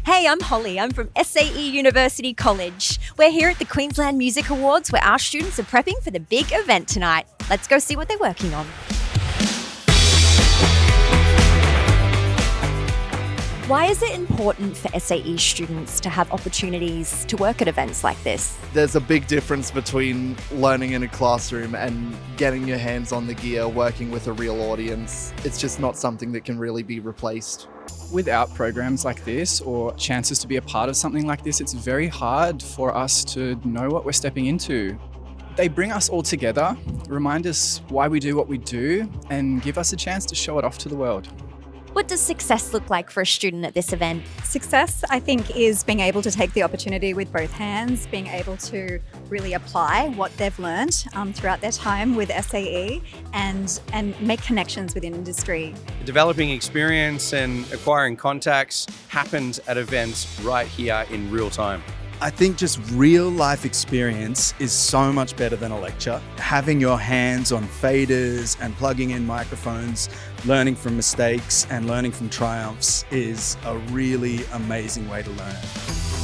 Hey, I'm Holly. I'm from SAE University College. We're here at the Queensland Music Awards where our students are prepping for the big event tonight. Let's go see what they're working on. Why is it important for SAE students to have opportunities to work at events like this? There's a big difference between learning in a classroom and getting your hands on the gear, working with a real audience. It's just not something that can really be replaced. Without programs like this or chances to be a part of something like this, it's very hard for us to know what we're stepping into. They bring us all together, remind us why we do what we do, and give us a chance to show it off to the world. What does success look like for a student at this event? Success, I think, is being able to take the opportunity with both hands, being able to really apply what they've learned throughout their time with SAE and make connections within industry. Developing experience and acquiring contacts happens at events right here in real time. I think just real life experience is so much better than a lecture. Having your hands on faders and plugging in microphones, learning from mistakes and learning from triumphs is a really amazing way to learn.